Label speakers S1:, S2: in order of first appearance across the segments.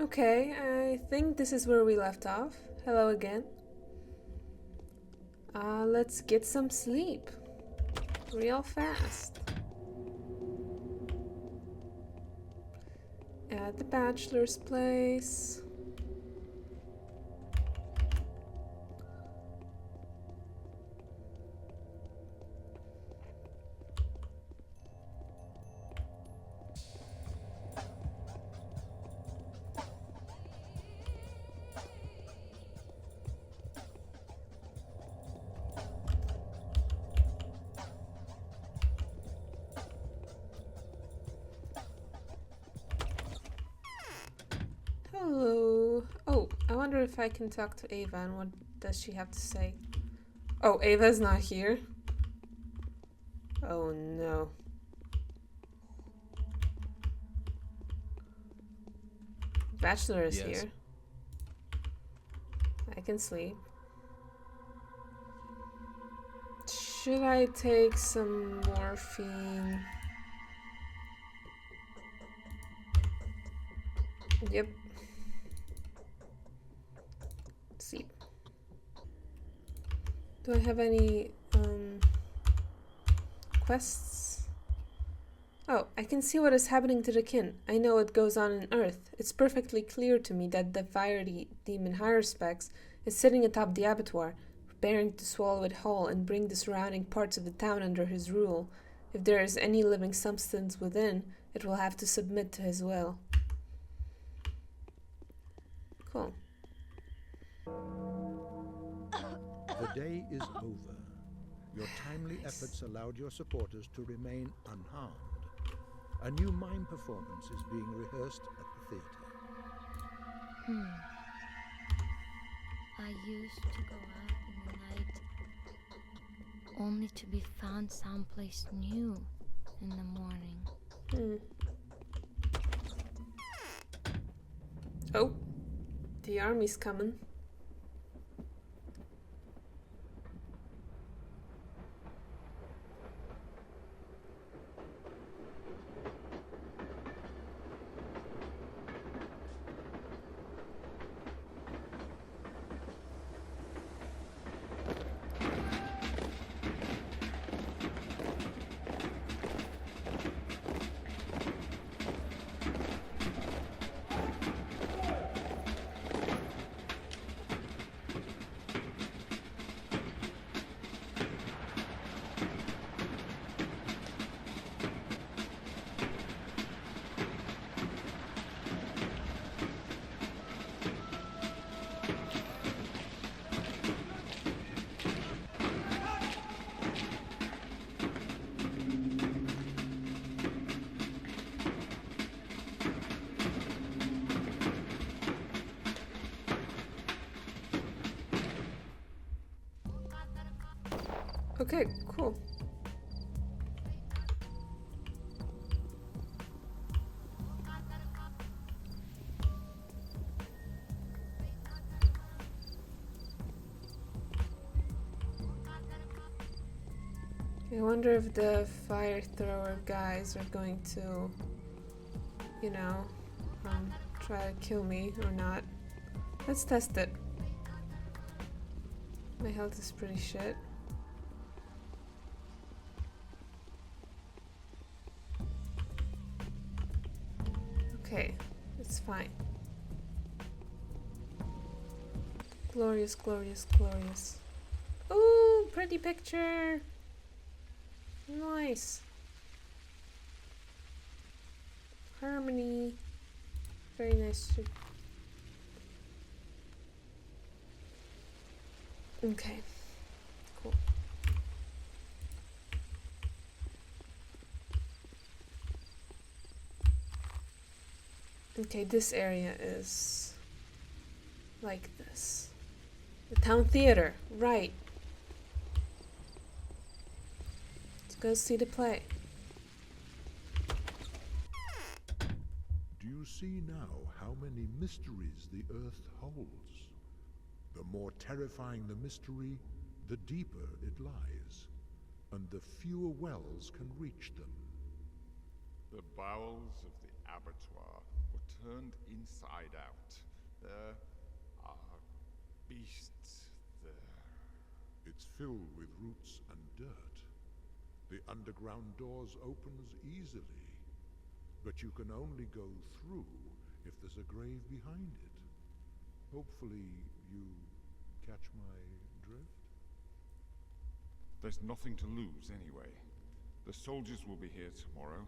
S1: Okay, I think this is where we left off. Hello again. Let's get some sleep. Real fast. At the bachelor's place. Hello. Oh, I wonder if I can talk to Ava and what does she have to say? Oh, Ava's not here. Oh no. Bachelor is
S2: Yes.
S1: here. I can sleep. Should I take some morphine? Yep. Sleep. Do I have any quests? Oh, I can see what is happening to the kin. I know what goes on in Earth. It's perfectly clear to me that the fiery demon Hyperspex is sitting atop the abattoir, preparing to swallow it whole and bring the surrounding parts of the town under his rule. If there is any living substance within, it will have to submit to his will. Cool.
S3: The day is over. Your timely efforts allowed your supporters to remain unharmed. A new mime performance is being rehearsed at the theater.
S4: I used to go out in the night, only to be found someplace new in the morning.
S1: Oh, the army's coming. Okay, cool. I wonder if the fire thrower guys are going to, you know, try to kill me or not. Let's test it. My health is pretty shit. Okay, it's fine. Glorious, glorious, glorious. Ooh, pretty picture. Nice. Harmony. Very nice. Okay, cool. Okay, this area is like this. The town theater, right. Let's go see the play.
S5: Do you see now how many mysteries the Earth holds? The more terrifying the mystery, the deeper it lies, and the fewer wells can reach them.
S6: The bowels of the abattoir. What
S2: turned inside out. There are beasts there.
S5: It's filled with roots and dirt. The underground doors opens easily, but you can only go through if there's a grave behind it. Hopefully you catch my drift?
S2: There's nothing to lose anyway. The soldiers will be here tomorrow.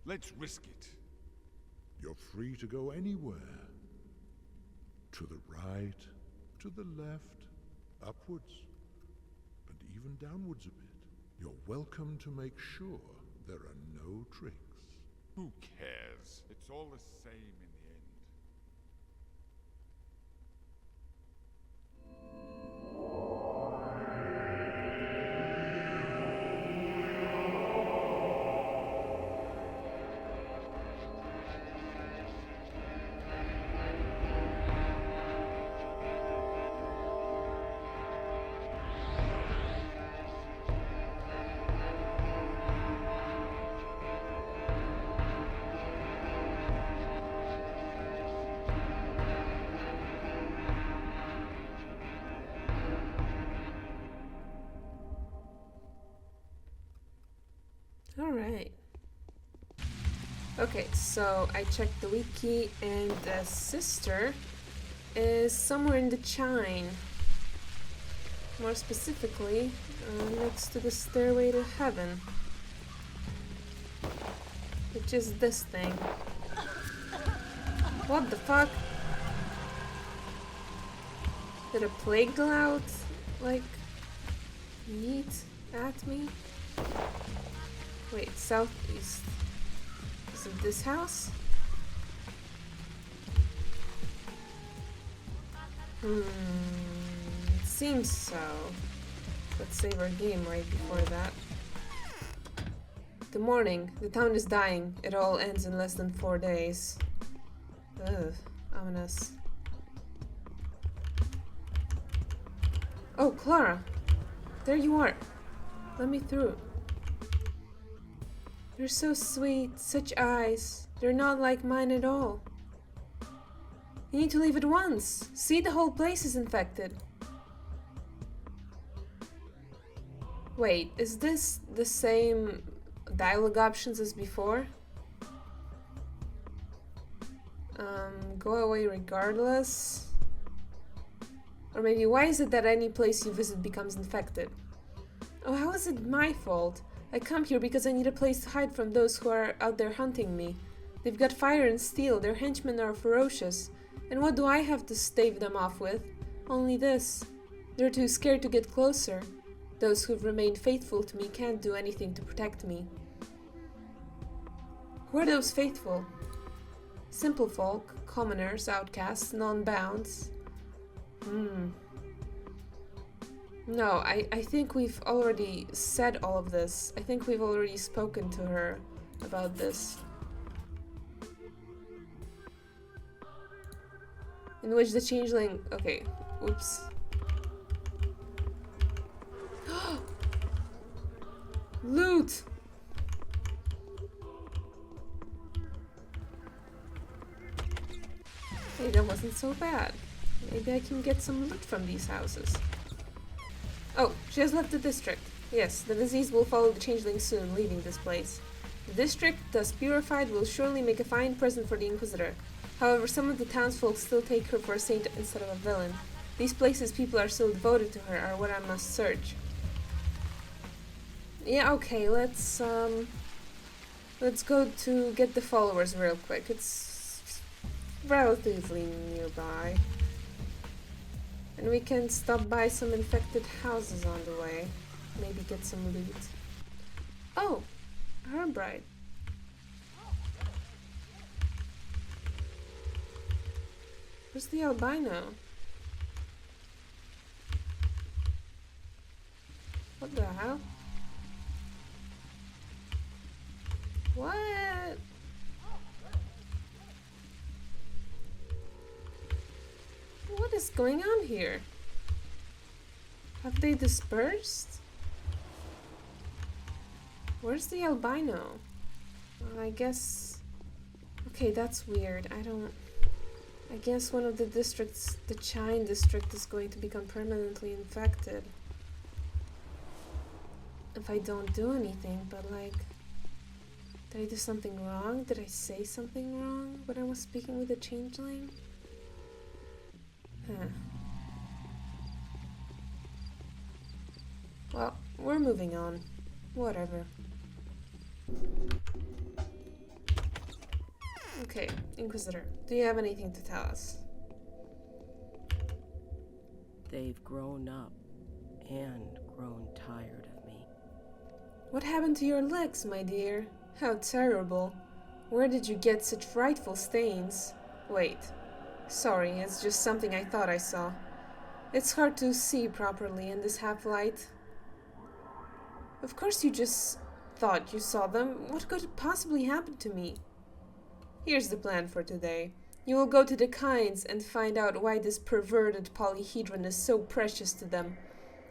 S2: Let's risk it.
S5: You're free to go anywhere. To the right, to the left, upwards, and even downwards a bit. You're welcome to make sure there are no tricks.
S2: Who cares? It's all the same in the end.
S1: Alright. Okay, so I checked the wiki and the sister is somewhere in the Chine. More specifically, next to the Stairway to Heaven. Which is this thing. What the fuck? Did a plague cloud, like, yeet at me? Wait, southeast. Is it this house? It seems so. Let's save our game right before that. Good morning. The town is dying. It all ends in less than 4 days. Ugh, ominous. Oh, Clara! There you are. Let me through. You're so sweet, such eyes. They're not like mine at all. You need to leave at once. See, the whole place is infected. Wait, is this the same dialogue options as before? Go away regardless. Or maybe, why is it that any place you visit becomes infected? Oh, how is it my fault? I come here because I need a place to hide from those who are out there hunting me. They've got fire and steel, their henchmen are ferocious. And what do I have to stave them off with? Only this. They're too scared to get closer. Those who've remained faithful to me can't do anything to protect me. Who are those faithful? Simple folk, commoners, outcasts, non-bounds. No, I think we've already said all of this. I think we've already spoken to her about this. In which the changeling... Okay, oops. Loot! Hey, that wasn't so bad. Maybe I can get some loot from these houses. Oh, she has left the district. Yes, the disease will follow the changeling soon, leaving this place. The district, thus purified, will surely make a fine present for the Inquisitor. However, some of the townsfolk still take her for a saint instead of a villain. These places people are still devoted to her are what I must search. Yeah, okay, let's go to get the followers real quick. It's relatively nearby. And we can stop by some infected houses on the way. Maybe get some loot. Oh! Herbride. Where's the albino? What the hell? What? What is going on here? Have they dispersed? Where's the albino? I guess... Okay, that's weird. I guess one of the districts, the Chine district, is going to become permanently infected. If I don't do anything, but like... Did I do something wrong? Did I say something wrong when I was speaking with the Changeling? Huh. Well, we're moving on. Whatever. Okay, Inquisitor, do you have anything to tell us?
S6: They've grown up and grown tired of me.
S1: What happened to your legs, my dear? How terrible. Where did you get such frightful stains? Wait. Sorry, it's just something I thought I saw. It's hard to see properly in this half-light. Of course you just thought you saw them. What could possibly happen to me? Here's the plan for today. You will go to the Kinds and find out why this perverted Polyhedron is so precious to them.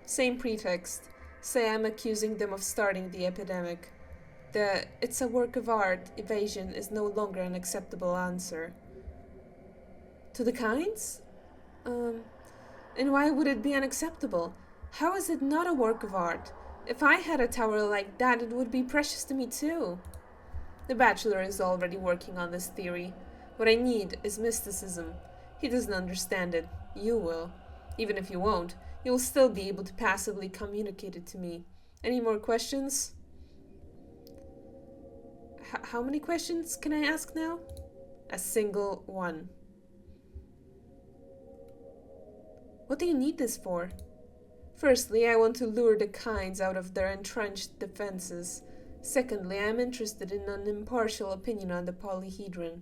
S1: Same pretext. Say I'm accusing them of starting the epidemic. The "it's a work of art" evasion is no longer an acceptable answer. To the Kinds? And why would it be unacceptable? How is it not a work of art? If I had a tower like that, it would be precious to me too. The Bachelor is already working on this theory. What I need is mysticism. He doesn't understand it. You will. Even if you won't, you will still be able to passively communicate it to me. Any more questions? How many questions can I ask now? A single one. What do you need this for? Firstly, I want to lure the Kinds out of their entrenched defenses. Secondly, I am interested in an impartial opinion on the Polyhedron.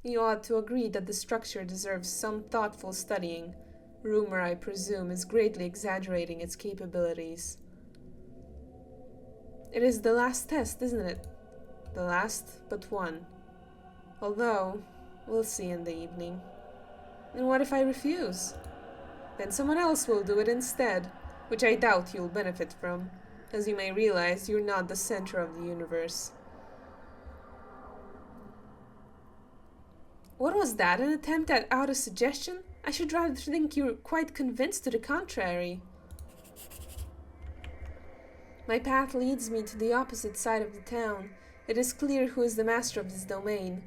S1: You ought to agree that the structure deserves some thoughtful studying. Rumor, I presume, is greatly exaggerating its capabilities. It is the last test, isn't it? The last but one. Although, we'll see in the evening. And what if I refuse? Then someone else will do it instead, which I doubt you'll benefit from. As you may realize, you're not the center of the universe. What was that, an attempt at auto-suggestion? I should rather think you're quite convinced to the contrary. My path leads me to the opposite side of the town. It is clear who is the master of this domain.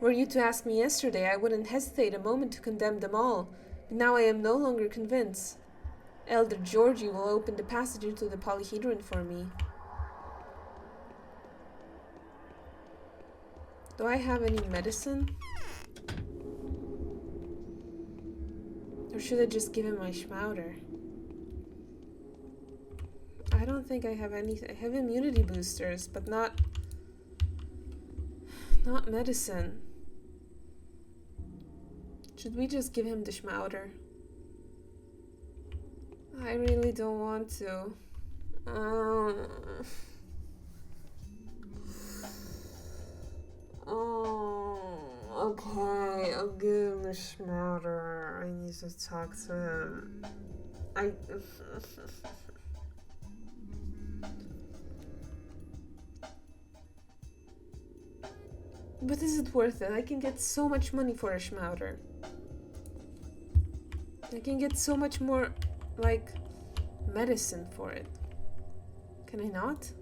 S1: Were you to ask me yesterday, I wouldn't hesitate a moment to condemn them all, but now I am no longer convinced. Elder Georgie will open the passage into the Polyhedron for me. Do I have any medicine? Or should I just give him my schmauder? I don't think I have anything. I have immunity boosters, but not medicine. Should we just give him the schmauder? I really don't want to. Okay, I'll give him the schmauder. I need to talk to him. But is it worth it? I can get so much money for a schmauder. I can get so much more, like, medicine for it. Can I not?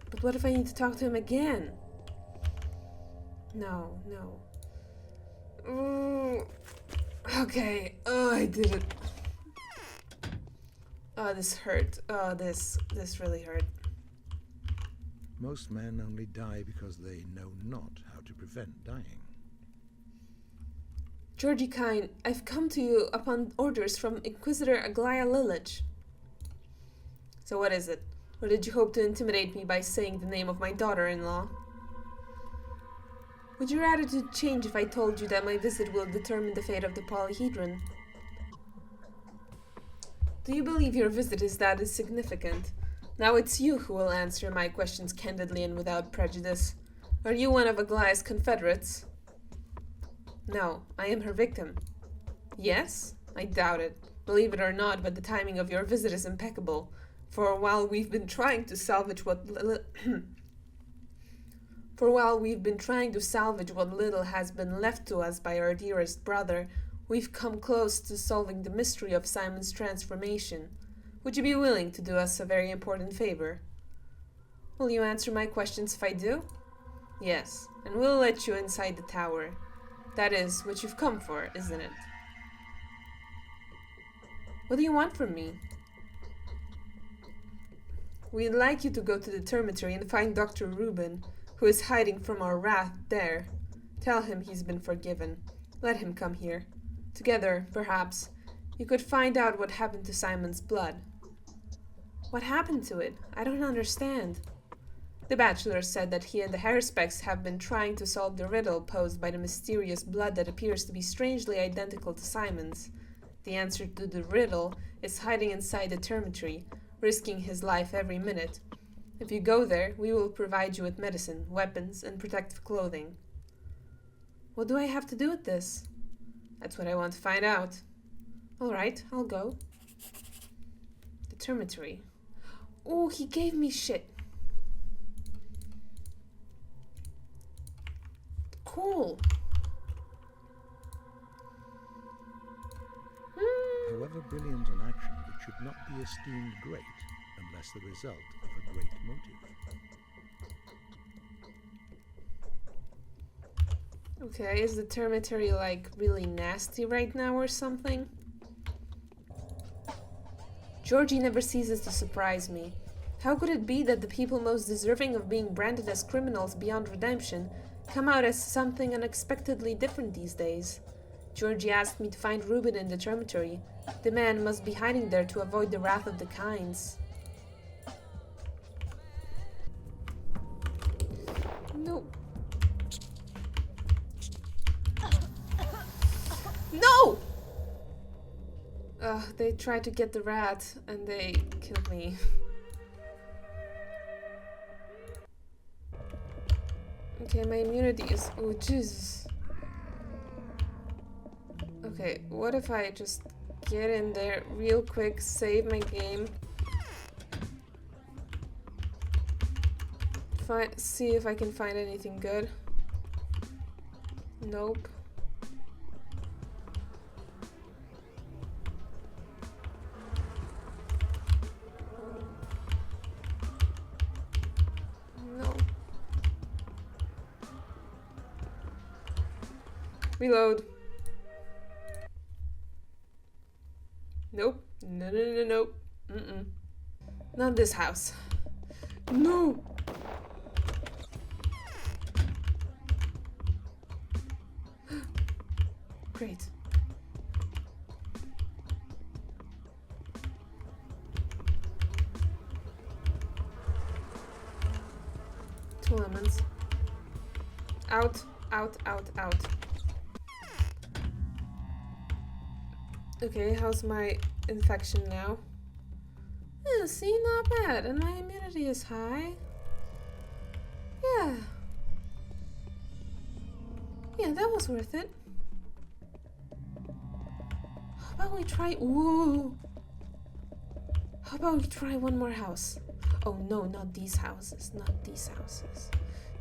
S1: But what if I need to talk to him again? No. Ooh. Okay. Oh, I did it. Oh, this hurt. Oh, this really hurt.
S3: Most men only die because they know not how to prevent dying.
S1: Georgie Kine, I've come to you upon orders from Inquisitor Aglaia Lilich. So what is it? Or did you hope to intimidate me by saying the name of my daughter-in-law? Would your attitude change if I told you that my visit will determine the fate of the Polyhedron? Do you believe your visit is that significant? Now it's you who will answer my questions candidly and without prejudice. Are you one of Aglaia's confederates? No, I am her victim. Yes? I doubt it. Believe it or not, but the timing of your visit is impeccable. For a while we've been trying to salvage what For while we've been trying to salvage what little has been left to us by our dearest brother, we've come close to solving the mystery of Simon's transformation. Would you be willing to do us a very important favor? Will you answer my questions if I do? Yes, and we'll let you inside the tower. That is what you've come for, isn't it? What do you want from me? We'd like you to go to the dormitory and find Dr. Rubin, who is hiding from our wrath there. Tell him he's been forgiven. Let him come here. Together, perhaps, you could find out what happened to Simon's blood. What happened to it? I don't understand. The Bachelor said that he and the Harspecks have been trying to solve the riddle posed by the mysterious blood that appears to be strangely identical to Simon's. The answer to the riddle is hiding inside the dormitory, risking his life every minute. If you go there, we will provide you with medicine, weapons, and protective clothing. What do I have to do with this? That's what I want to find out. Alright, I'll go. The dormitory. Oh, he gave me shit. Cool.
S3: However brilliant an action, it should not be esteemed great unless the result of a great motive.
S1: Okay, is the dormitory like really nasty right now or something? Georgie never ceases to surprise me. How could it be that the people most deserving of being branded as criminals beyond redemption come out as something unexpectedly different these days? Georgie asked me to find Reuben in the dormitory. The man must be hiding there to avoid the wrath of the Kinds. No. No! They tried to get the rat and they killed me. Okay, my immunity is... Oh, Jesus. Okay, what if I just get in there real quick, save my game, see if I can find anything good. Nope. No. Reload. Nope. No, nope. Not this house. No! Great. Two lemons. Out, out, out, out. Okay, how's my infection now? Yeah, see, not bad. And my immunity is high. Yeah. Yeah, that was worth it. How about we try... Ooh! How about we try one more house? Oh no, not these houses. Not these houses.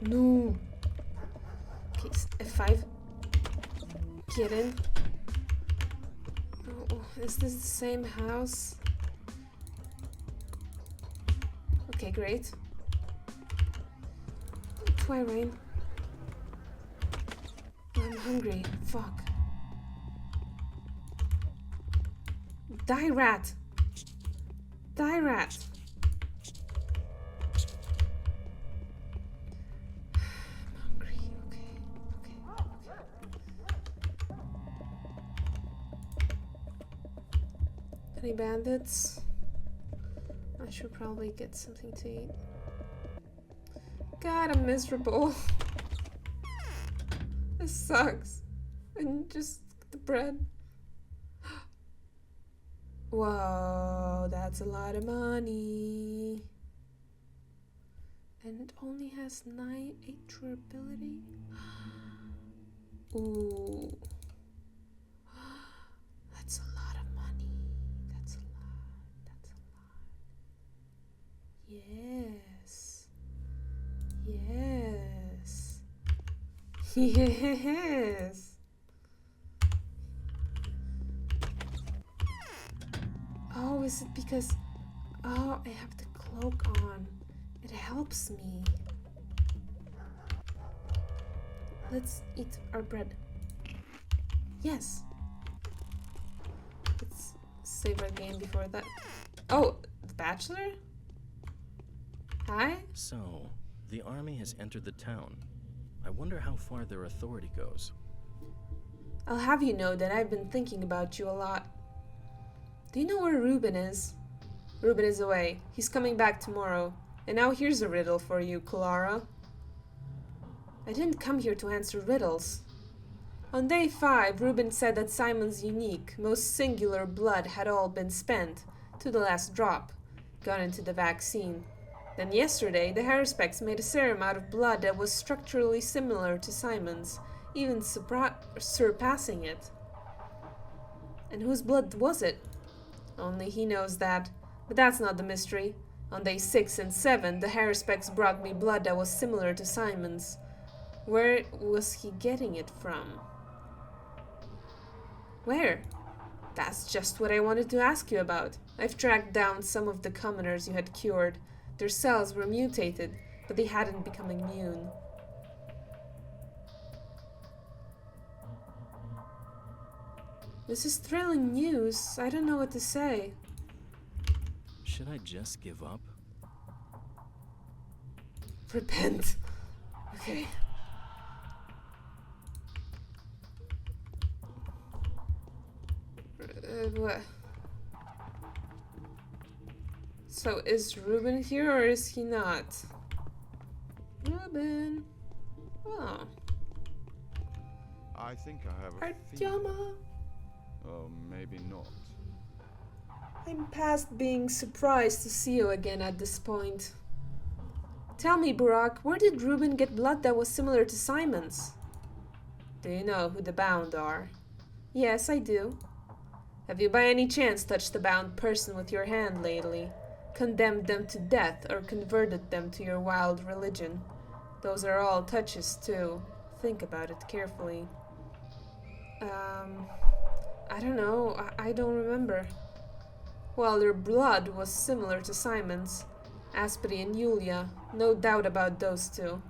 S1: No! Okay, F5. Get in. Oh, is this the same house? Okay, great. Twirain. I'm hungry. Fuck. Die, rat! Die, rat! I'm hungry. Okay. Any bandits? I should probably get something to eat. God, I'm miserable. This sucks. And just the bread. Whoa, that's a lot of money. And it only has 9 durability. Ooh. That's a lot of money. That's a lot. Yes. Yes. Yes. Oh, is it because... Oh, I have the cloak on. It helps me. Let's eat our bread. Yes. Let's save our game before that. Oh, the Bachelor? Hi?
S7: So, the army has entered the town. I wonder how far their authority goes.
S1: I'll have you know that I've been thinking about you a lot. Do you know where Reuben is? Reuben is away. He's coming back tomorrow. And now here's a riddle for you, Clara. I didn't come here to answer riddles. On day 5, Reuben said that Simon's unique, most singular blood had all been spent, to the last drop, gone into the vaccine. Then yesterday, the Haruspecs made a serum out of blood that was structurally similar to Simon's, even surpassing it. And whose blood was it? Only he knows that. But that's not the mystery. On day 6 and 7, the Haruspecs brought me blood that was similar to Simon's. Where was he getting it from? Where? That's just what I wanted to ask you about. I've tracked down some of the commoners you had cured. Their cells were mutated, but they hadn't become immune. This is thrilling news. I don't know what to say.
S7: Should I just give up?
S1: Repent. Okay. What? So is Reuben here or is he not? Reuben. Oh.
S2: I think I have a feeling.
S1: Artyoma.
S2: Oh, maybe not.
S1: I'm past being surprised to see you again at this point. Tell me, Burak, where did Reuben get blood that was similar to Simon's? Do you know who the bound are? Yes, I do. Have you by any chance touched the bound person with your hand lately? Condemned them to death or converted them to your wild religion? Those are all touches, too. Think about it carefully. I don't know. I don't remember. Well, their blood was similar to Simon's. Asperi and Yulia. No doubt about those two.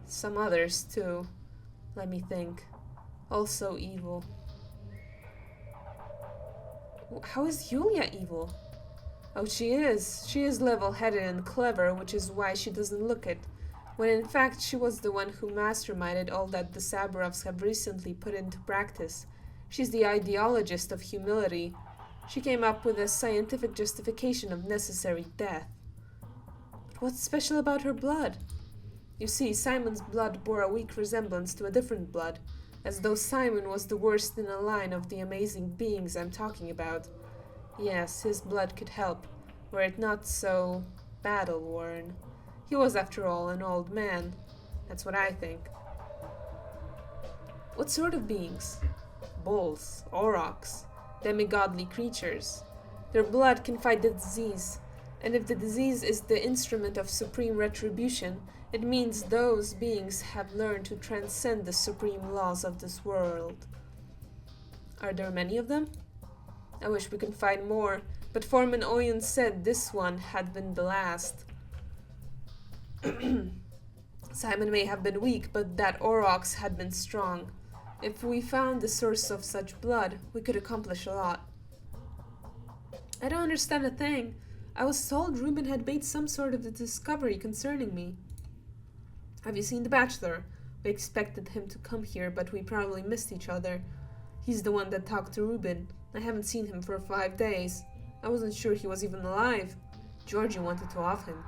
S1: Some others, too. Let me think. Also evil. How is Yulia evil? Oh, she is. She is level-headed and clever, which is why she doesn't look it. When in fact she was the one who masterminded all that the Saburovs have recently put into practice. She's the ideologist of humility. She came up with a scientific justification of necessary death. But what's special about her blood? You see, Simon's blood bore a weak resemblance to a different blood, as though Simon was the worst in a line of the amazing beings I'm talking about. Yes, his blood could help, were it not so battle-worn. He was, after all, an old man. That's what I think. What sort of beings? Bulls, aurochs, demigodly creatures. Their blood can fight the disease, and if the disease is the instrument of supreme retribution, it means those beings have learned to transcend the supreme laws of this world. Are there many of them? I wish we could find more, but Foreman Oyen said this one had been the last. Simon may have been weak, but that aurochs had been strong. If we found the source of such blood, we could accomplish a lot. I don't understand a thing. I was told Reuben had made some sort of a discovery concerning me. Have you seen the Bachelor? We expected him to come here, but we probably missed each other. He's the one that talked to Reuben. I haven't seen him for 5 days. I wasn't sure he was even alive. Georgie wanted to off him.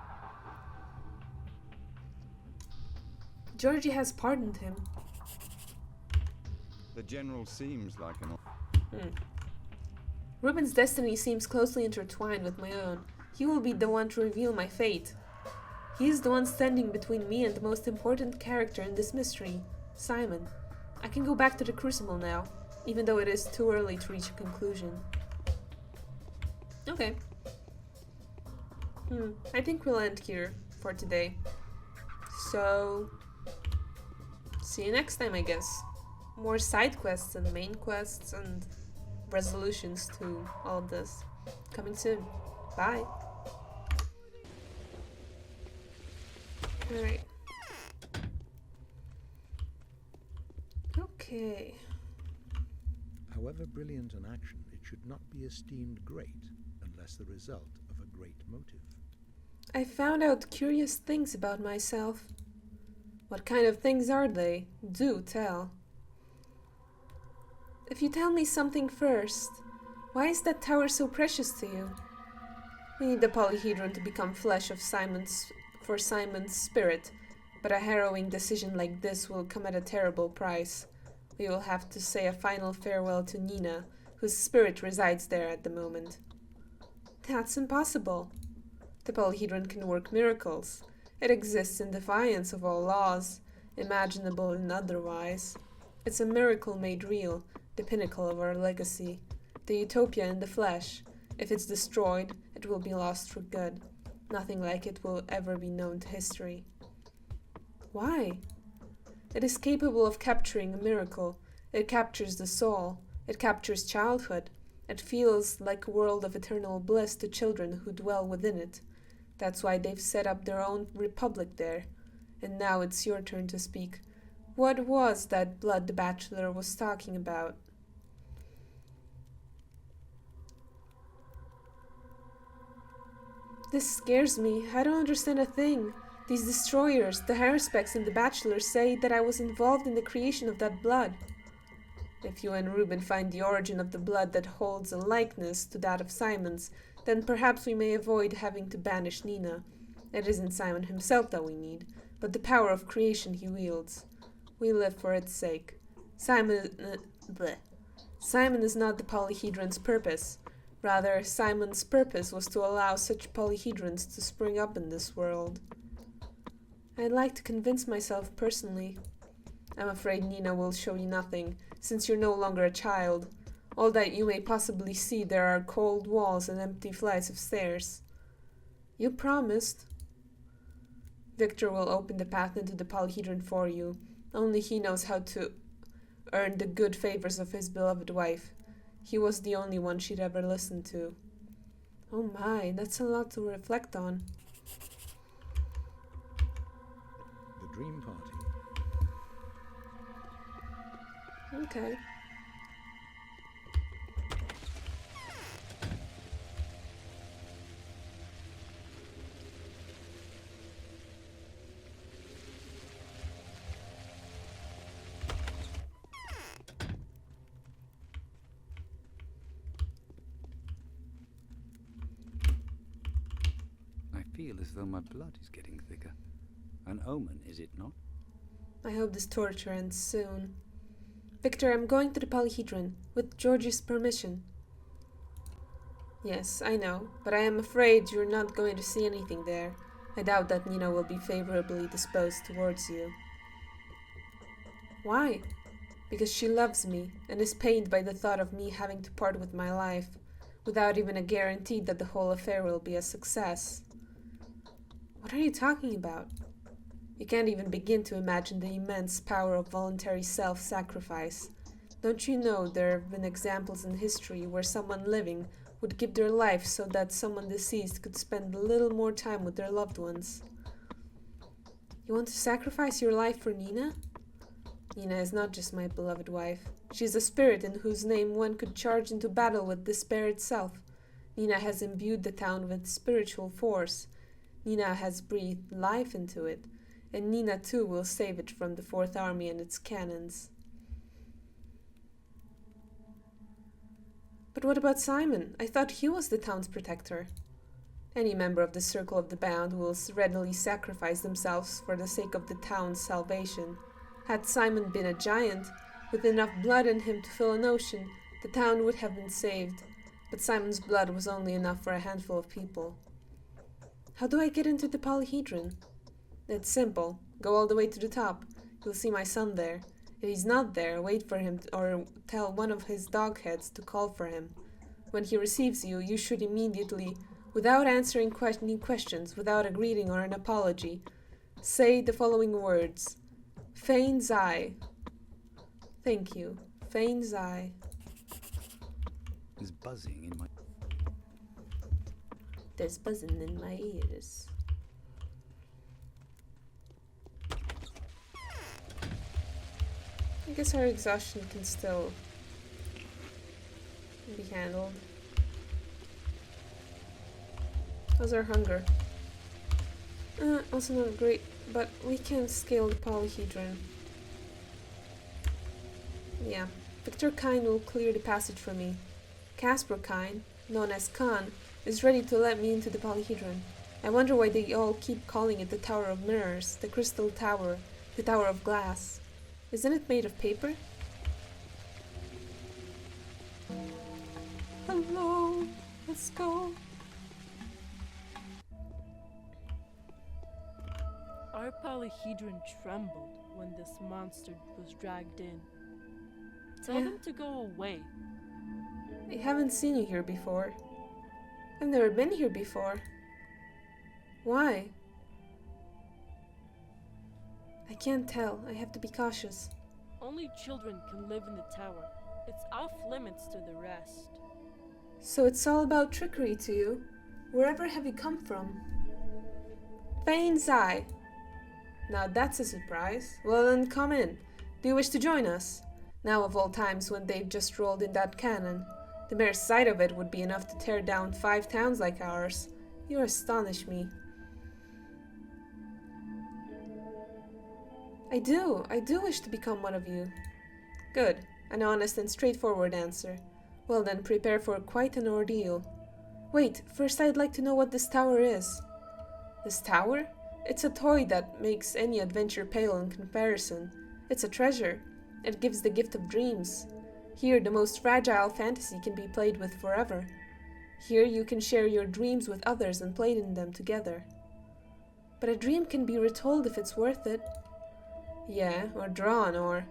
S1: Georgie has pardoned him.
S2: The general seems like an...
S1: Reuben's destiny seems closely intertwined with my own. He will be the one to reveal my fate. He is the one standing between me and the most important character in this mystery, Simon. I can go back to the Crucible now, even though it is too early to reach a conclusion. Okay. I think we'll end here for today. So, See you next time, I guess. More side quests and main quests and resolutions to all of this. Coming soon. Bye. Alright. Okay.
S3: However brilliant an action, it should not be esteemed great unless the result of a great motive.
S1: I found out curious things about myself. What kind of things are they? Do tell. If you tell me something first, why is that tower so precious to you? We need the Polyhedron to become flesh of for Simon's spirit, but a harrowing decision like this will come at a terrible price. We will have to say a final farewell to Nina, whose spirit resides there at the moment. That's impossible. The Polyhedron can work miracles. It exists in defiance of all laws, imaginable and otherwise. It's a miracle made real, the pinnacle of our legacy, the utopia in the flesh. If it's destroyed, it will be lost for good. Nothing like it will ever be known to history. Why? It is capable of capturing a miracle. It captures the soul. It captures childhood. It feels like a world of eternal bliss to children who dwell within it. That's why they've set up their own republic there. And now it's your turn to speak. What was that blood the bachelor was talking about? This scares me. I don't understand a thing. These destroyers, the Haruspecs and the Bachelor, say that I was involved in the creation of that blood. If you and Reuben find the origin of the blood that holds a likeness to that of Simon's, then perhaps we may avoid having to banish Nina. It isn't Simon himself that we need, but the power of creation he wields. We live for its sake. Simon is not the Polyhedron's purpose. Rather, Simon's purpose was to allow such polyhedrons to spring up in this world. I'd like to convince myself personally. I'm afraid Nina will show you nothing, since you're no longer a child. All that you may possibly see there are cold walls and empty flights of stairs. You promised. Victor will open the path into the Polyhedron for you. Only he knows how to earn the good favors of his beloved wife. He was the only one she'd ever listened to. Oh my, that's a lot to reflect on.
S3: The dream party.
S1: Okay.
S8: I feel as though my blood is getting thicker. An omen, is it not?
S1: I hope this torture ends soon. Victor, I'm going to the Polyhedron, with George's permission. Yes, I know, but I am afraid you're not going to see anything there. I doubt that Nina will be favorably disposed towards you. Why? Because she loves me, and is pained by the thought of me having to part with my life, without even a guarantee that the whole affair will be a success. What are you talking about? You can't even begin to imagine the immense power of voluntary self-sacrifice. Don't you know there have been examples in history where someone living would give their life so that someone deceased could spend a little more time with their loved ones? You want to sacrifice your life for Nina? Nina is not just my beloved wife. She is a spirit in whose name one could charge into battle with despair itself. Nina has imbued the town with spiritual force. Nina has breathed life into it. And Nina too will save it from the Fourth Army and its cannons. But what about Simon? I thought he was the town's protector. Any member of the Circle of the Bound will readily sacrifice themselves for the sake of the town's salvation. Had Simon been a giant, with enough blood in him to fill an ocean, the town would have been saved. But Simon's blood was only enough for a handful of people. How do I get into the Polyhedron? It's simple. Go all the way to the top. You'll see my son there. If he's not there, wait for him or tell one of his dogheads to call for him. When he receives you, you should immediately, without answering any questions, without a greeting or an apology, say the following words. Fane's Eye. Thank you. Fane's Eye.
S8: There's buzzing in my...
S1: There's buzzing in my ears. I guess our exhaustion can still be handled. How's our hunger? Also not great, but we can scale the Polyhedron. Yeah, Victor Kine will clear the passage for me. Casper Kine, known as Khan, is ready to let me into the Polyhedron. I wonder why they all keep calling it the Tower of Mirrors, the Crystal Tower, the Tower of Glass. Isn't it made of paper? Hello, let's go.
S9: Our polyhedron trembled when this monster was dragged in. Tell them to go away.
S1: I haven't seen you here before. I've never been here before. Why? I can't tell. I have to be cautious.
S9: Only children can live in the tower. It's off limits to the rest.
S1: So it's all about trickery to you? Wherever have you come from? Fane's Eye. Now that's a surprise. Well then, come in. Do you wish to join us? Now of all times when they've just rolled in that cannon. The mere sight of it would be enough to tear down 5 towns like ours. You astonish me. I do wish to become one of you. Good. An honest and straightforward answer. Well then, prepare for quite an ordeal. Wait, first I'd like to know what this tower is. This tower? It's a toy that makes any adventure pale in comparison. It's a treasure. It gives the gift of dreams. Here, the most fragile fantasy can be played with forever. Here, you can share your dreams with others and play in them together. But a dream can be retold if it's worth it. Yeah, or drawn, or...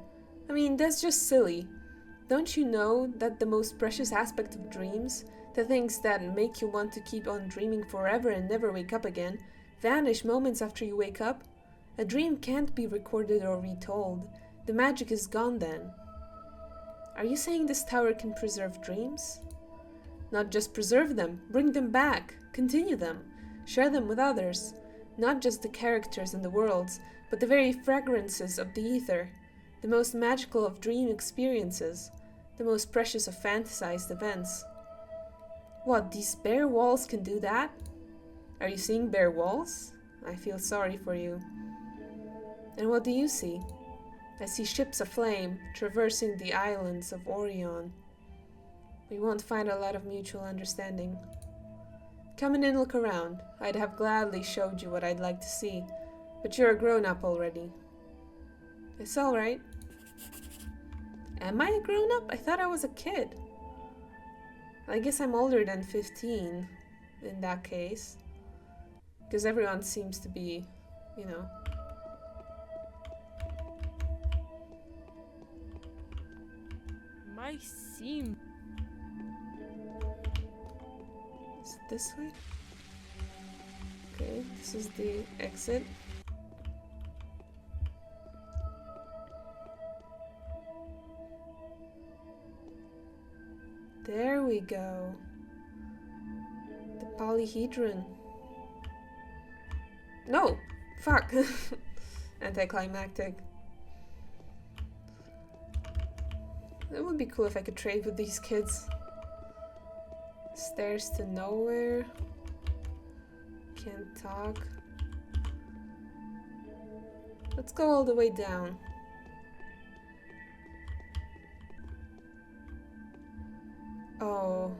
S1: I mean, that's just silly. Don't you know that the most precious aspect of dreams, the things that make you want to keep on dreaming forever and never wake up again, vanish moments after you wake up? A dream can't be recorded or retold. The magic is gone then. Are you saying this tower can preserve dreams? Not just preserve them, bring them back, continue them, share them with others. Not just the characters and the worlds, but the very fragrances of the ether, the most magical of dream experiences, the most precious of fantasized events. What, these bare walls can do that? Are you seeing bare walls? I feel sorry for you. And what do you see? I see ships aflame, traversing the islands of Orion. We won't find a lot of mutual understanding. Come in and look around. I'd have gladly showed you what I'd like to see, but you're a grown-up already. It's alright. Am I a grown-up? I thought I was a kid. I guess I'm older than 15, in that case. Because everyone seems to be, you know...
S9: My seam.
S1: Is it this way? Okay, this is the exit. There we go. The Polyhedron. No! Fuck! Anticlimactic. It would be cool if I could trade with these kids. Stairs to nowhere. Can't talk. Let's go all the way down. Oh.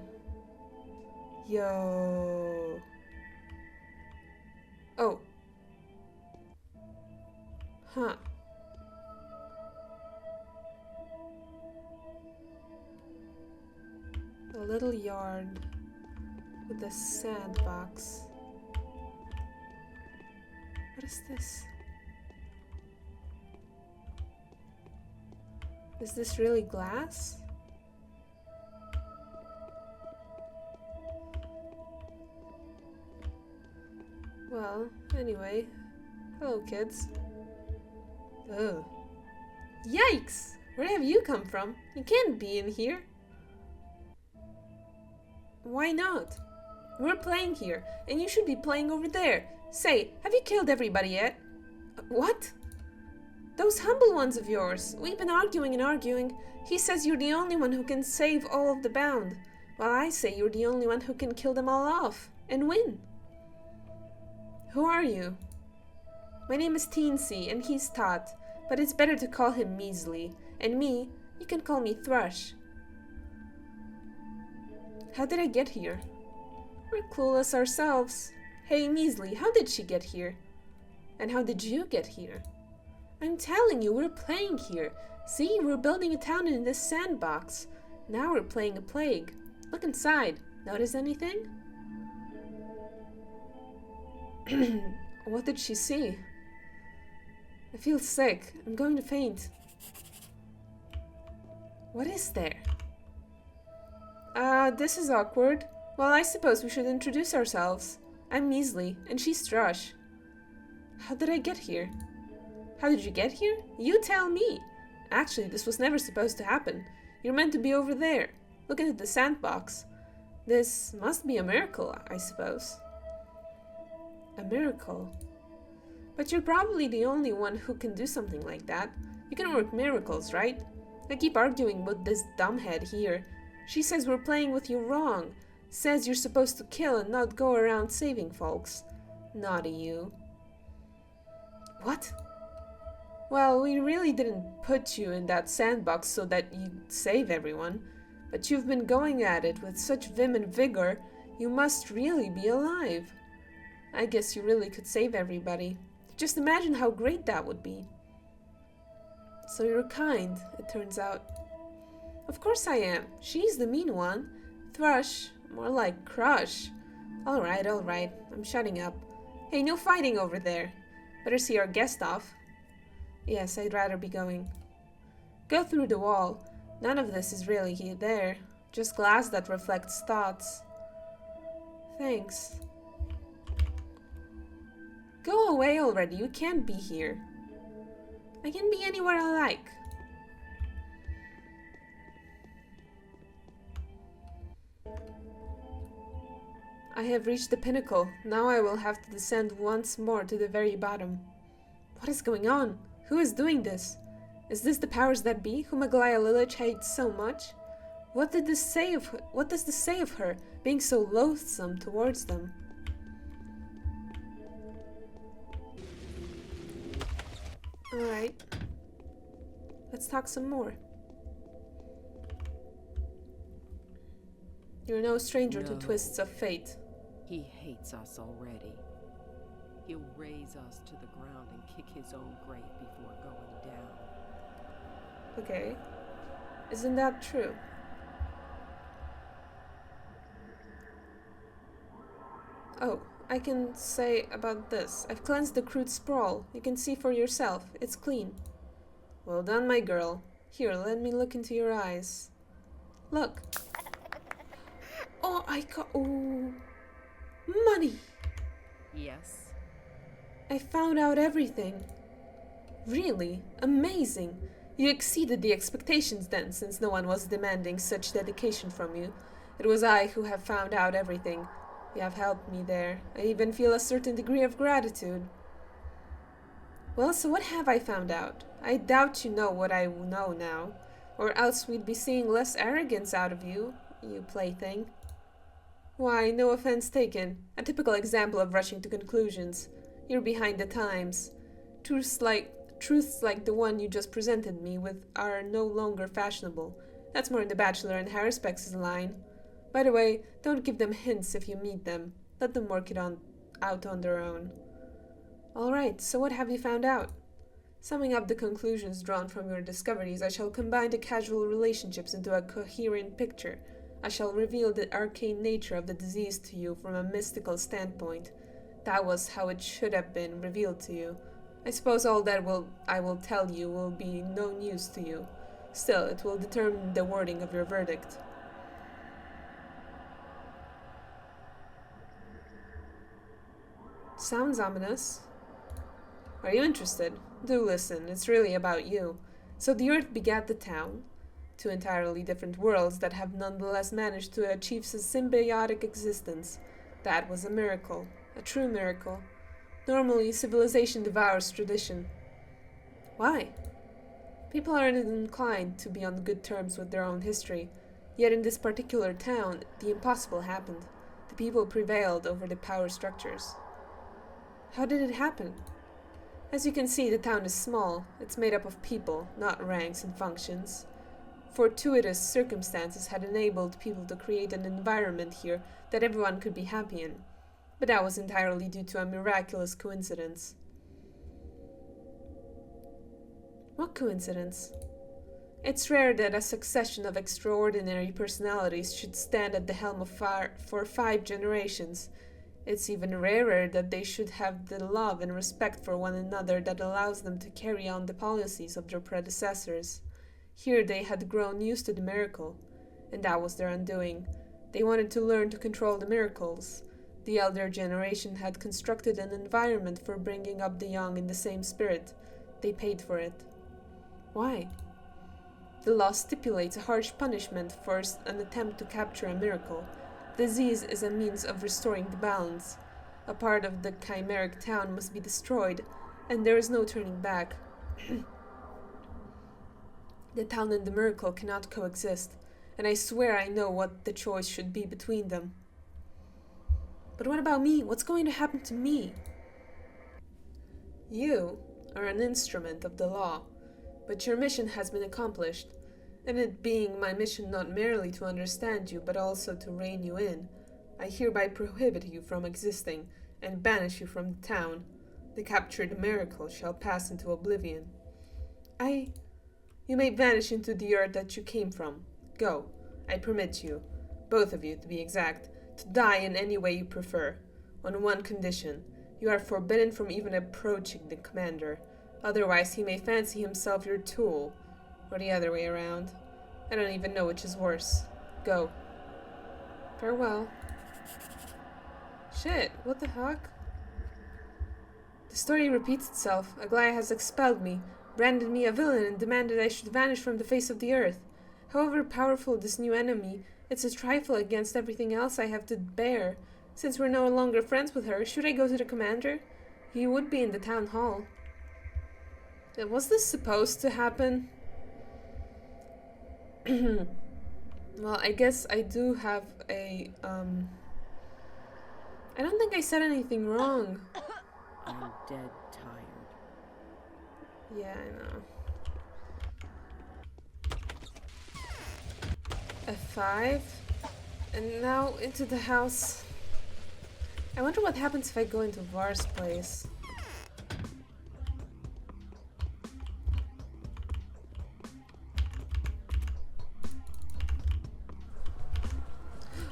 S1: Yo. Oh. Huh. A little yard with a sandbox. What is this? Is this really glass? Well, anyway. Hello, kids. Ugh. Yikes! Where have you come from? You can't be in here. Why not? We're playing here, and you should be playing over there. Say, have you killed everybody yet? What? Those humble ones of yours. We've been arguing and arguing. He says you're the only one who can save all of the bound, while I say you're the only one who can kill them all off and win. Who are you? My name is Teensy, and he's Tot, but it's better to call him Measly. And me, you can call me Thrush. How did I get here? We're clueless ourselves. Hey, Measly, how did she get here? And how did you get here? I'm telling you, we're playing here. See, we're building a town in this sandbox. Now we're playing a plague. Look inside. Notice anything? What did she see? I feel sick. I'm going to faint. What is there? This is awkward. Well, I suppose we should introduce ourselves. I'm Measly, and she's Thrush. How did I get here? How did you get here? You tell me. Actually, this was never supposed to happen. You're meant to be over there, looking at the sandbox. This must be a miracle, I suppose. A miracle? But you're probably the only one who can do something like that. You can work miracles, right? I keep arguing with this dumbhead here. She says we're playing with you wrong. Says you're supposed to kill and not go around saving folks. Naughty you. What? Well, we really didn't put you in that sandbox so that you'd save everyone. But you've been going at it with such vim and vigor, you must really be alive. I guess you really could save everybody. Just imagine how great that would be. So you're kind, it turns out. Of course I am. She's the mean one. Thrush, more like Crush. Alright, I'm shutting up. Hey, no fighting over there. Better see our guest off. Yes, I'd rather be going. Go through the wall. None of this is really there. Just glass that reflects thoughts. Thanks. Go away already, you can't be here. I can be anywhere I like. I have reached the pinnacle. Now I will have to descend once more to the very bottom. What is going on? Who is doing this? Is this the powers that be, whom Aglaya Lilith hates so much? What does this say of her, being so loathsome towards them? Alright. Let's talk some more. You're no stranger to twists of fate.
S6: He hates us already. He'll raise us to the ground and kick his own grave before going down.
S1: Okay. Isn't that true? Oh, I can say about this. I've cleansed the crude sprawl. You can see for yourself. It's clean. Well done, my girl. Here, let me look into your eyes. Look. Oh, oh. Money!
S6: Yes?
S1: I found out everything. Really? Amazing. You exceeded the expectations then, since no one was demanding such dedication from you. It was I who have found out everything. You have helped me there. I even feel a certain degree of gratitude. Well, so what have I found out? I doubt you know what I know now, or else we'd be seeing less arrogance out of you, you plaything. Why, no offense taken. A typical example of rushing to conclusions. You're behind the times. Truths like the one you just presented me with are no longer fashionable. That's more in the Bachelor and Harrispex line. By the way, don't give them hints if you meet them. Let them work it out on their own. Alright, so what have you found out? Summing up the conclusions drawn from your discoveries, I shall combine the casual relationships into a coherent picture. I shall reveal the arcane nature of the disease to you from a mystical standpoint. That was how it should have been revealed to you. I suppose all that I will tell you will be no news to you. Still, it will determine the wording of your verdict. Sounds ominous. Are you interested? Do listen, it's really about you. So the Earth begat the town, two entirely different worlds that have nonetheless managed to achieve a symbiotic existence. That was a miracle, a true miracle. Normally, civilization devours tradition. Why? People aren't inclined to be on good terms with their own history, yet in this particular town, the impossible happened. The people prevailed over the power structures. How did it happen? As you can see, the town is small. It's made up of people, not ranks and functions. Fortuitous circumstances had enabled people to create an environment here that everyone could be happy in. But that was entirely due to a miraculous coincidence. What coincidence? It's rare that a succession of extraordinary personalities should stand at the helm of for 5 generations. It's even rarer that they should have the love and respect for one another that allows them to carry on the policies of their predecessors. Here they had grown used to the miracle, and that was their undoing. They wanted to learn to control the miracles. The elder generation had constructed an environment for bringing up the young in the same spirit. They paid for it. Why? The law stipulates a harsh punishment for an attempt to capture a miracle. Disease is a means of restoring the balance. A part of the chimeric town must be destroyed, and there is no turning back. The town and the miracle cannot coexist, and I swear I know what the choice should be between them. But what about me? What's going to happen to me? You are an instrument of the law, but your mission has been accomplished, and it being my mission not merely to understand you, but also to rein you in, I hereby prohibit you from existing, and banish you from the town. The captured miracle shall pass into oblivion. You may vanish into the earth that you came from. Go. I permit you, both of you to be exact, to die in any way you prefer. On one condition. You are forbidden from even approaching the commander. Otherwise he may fancy himself your tool. Or the other way around. I don't even know which is worse. Go. Farewell. Shit, what the heck? The story repeats itself. Aglaia has expelled me, branded me a villain, and demanded I should vanish from the face of the earth. However powerful this new enemy, it's a trifle against everything else I have to bear. Since we're no longer friends with her, should I go to the commander? He would be in the town hall. Was this supposed to happen? Well, I guess I do have a, I don't think I said anything wrong.
S6: I'm dead tired.
S1: Yeah, I know. F5. And now into the house. I wonder what happens if I go into Var's place.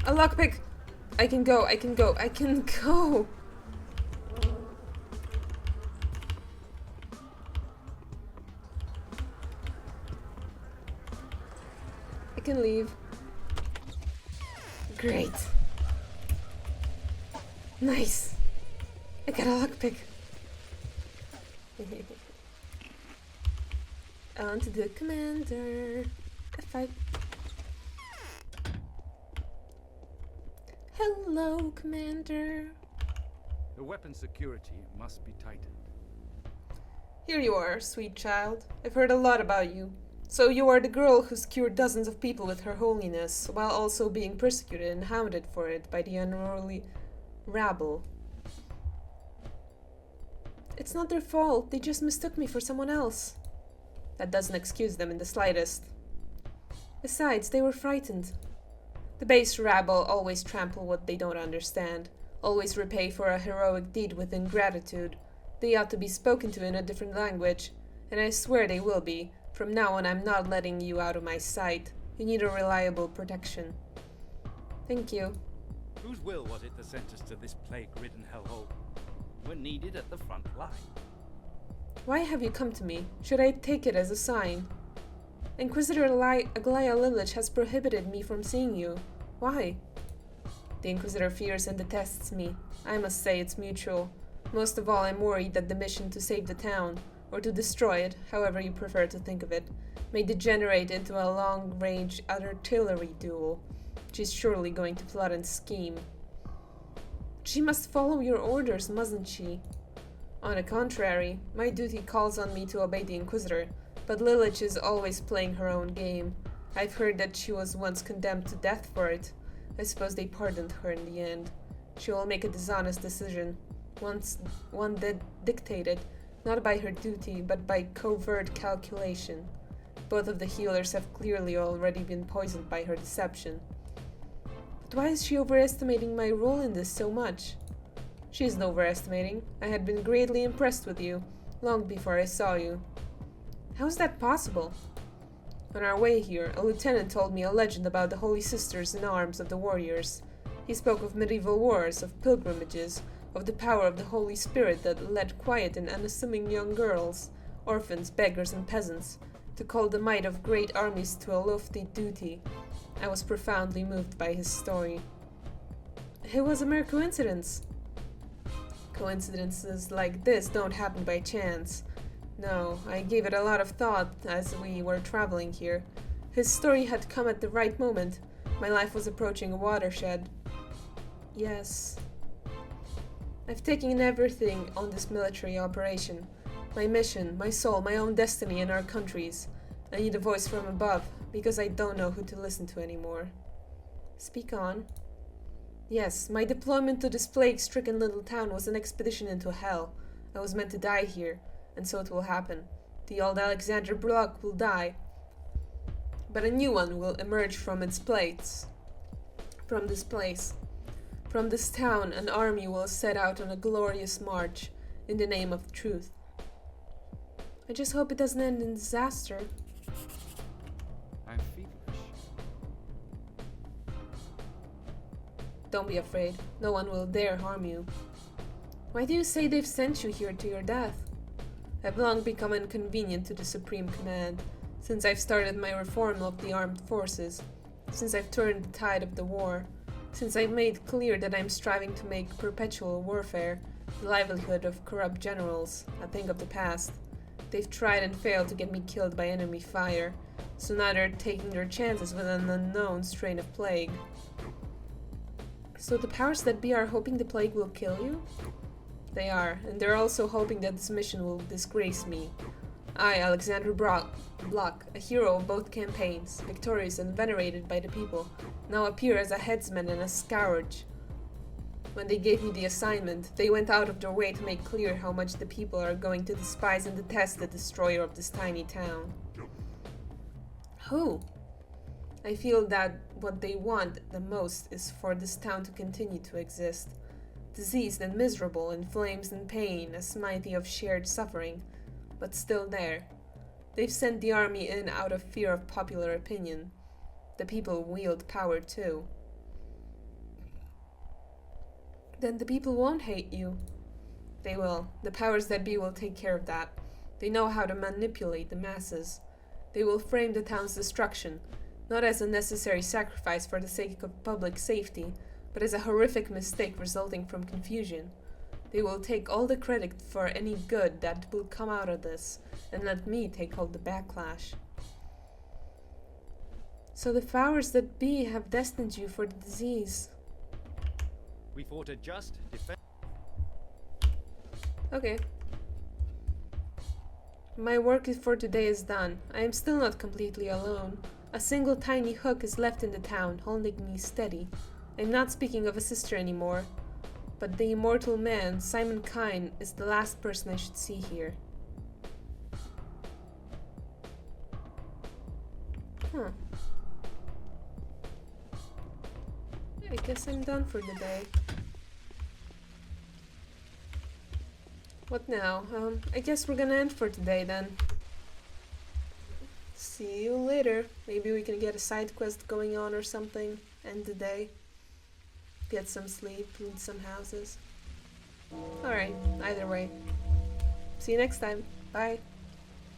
S1: A lockpick! I can go, I can go, I can go! I can leave. Great. Nice. I got a lockpick. On to the commander. F5. Hello, Commander.
S8: The weapon security must be tightened.
S1: Here you are, sweet child. I've heard a lot about you. So you are the girl who's cured dozens of people with her holiness, while also being persecuted and hounded for it by the unruly rabble. It's not their fault, they just mistook me for someone else. That doesn't excuse them in the slightest. Besides, they were frightened. The base rabble always trample what they don't understand, always repay for a heroic deed with ingratitude. They ought to be spoken to in a different language, and I swear they will be. From now on, I'm not letting you out of my sight. You need a reliable protection. Thank you.
S8: Whose will was it that sent us to this plague-ridden hellhole? We're needed at the front line.
S1: Why have you come to me? Should I take it as a sign? Inquisitor Aglaia Lilich has prohibited me from seeing you. Why? The Inquisitor fears and detests me. I must say it's mutual. Most of all, I'm worried that the mission to save the town, or to destroy it, however you prefer to think of it, may degenerate into a long-range artillery duel. She's surely going to plot and scheme. She must follow your orders, mustn't she? On the contrary, my duty calls on me to obey the Inquisitor, but Lilith is always playing her own game. I've heard that she was once condemned to death for it. I suppose they pardoned her in the end. She will make a dishonest decision, one that dictated, not by her duty, but by covert calculation. Both of the healers have clearly already been poisoned by her deception. But why is she overestimating my role in this so much? She isn't overestimating. I had been greatly impressed with you, long before I saw you. How is that possible? On our way here, a lieutenant told me a legend about the Holy Sisters in arms of the warriors. He spoke of medieval wars, of pilgrimages, of the power of the Holy Spirit that led quiet and unassuming young girls, orphans, beggars, and peasants, to call the might of great armies to a lofty duty. I was profoundly moved by his story. It was a mere coincidence. Coincidences like this don't happen by chance. No, I gave it a lot of thought as we were traveling here. His story had come at the right moment. My life was approaching a watershed. Yes. I've taken everything on this military operation. My mission, my soul, my own destiny and our country's. I need a voice from above, because I don't know who to listen to anymore. Speak on. Yes, my deployment to this plague-stricken little town was an expedition into hell. I was meant to die here, and so it will happen. The old Alexander Block will die, but a new one will emerge from its place. From this place. From this town, an army will set out on a glorious march, in the name of truth. I just hope it doesn't end in disaster.
S8: I'm feverish.
S1: Don't be afraid. No one will dare harm you. Why do you say they've sent you here to your death? I've long become inconvenient to the Supreme Command, since I've started my reform of the armed forces, since I've turned the tide of the war, since I've made clear that I'm striving to make perpetual warfare the livelihood of corrupt generals a thing of the past. They've tried and failed to get me killed by enemy fire, so now they're taking their chances with an unknown strain of plague. So the powers that be are hoping the plague will kill you? They are, and they're also hoping that this mission will disgrace me. I, Alexander Block, a hero of both campaigns, victorious and venerated by the people, now appear as a headsman and a scourge. When they gave me the assignment, they went out of their way to make clear how much the people are going to despise and detest the destroyer of this tiny town. Who? I feel that what they want the most is for this town to continue to exist. Diseased and miserable, in flames and pain, as mighty of shared suffering, but still there. They've sent the army in out of fear of popular opinion. The people wield power too. Then the people won't hate you. They will. The powers that be will take care of that. They know how to manipulate the masses. They will frame the town's destruction, not as a necessary sacrifice for the sake of public safety, but as a horrific mistake resulting from confusion. They will take all the credit for any good that will come out of this, and let me take all the backlash. So the powers that be have destined you for the disease.
S8: We fought a just defense.
S1: Okay. My work for today is done. I am still not completely alone. A single tiny hook is left in the town, holding me steady. I am not speaking of a sister anymore, but the immortal man, Simon Kine, is the last person I should see here. Huh. I guess I'm done for the day. What now? I guess we're gonna end for today then. See you later. Maybe we can get a side quest going on or something. End the day. Get some sleep, loot some houses. Alright, either way. See you next time. Bye.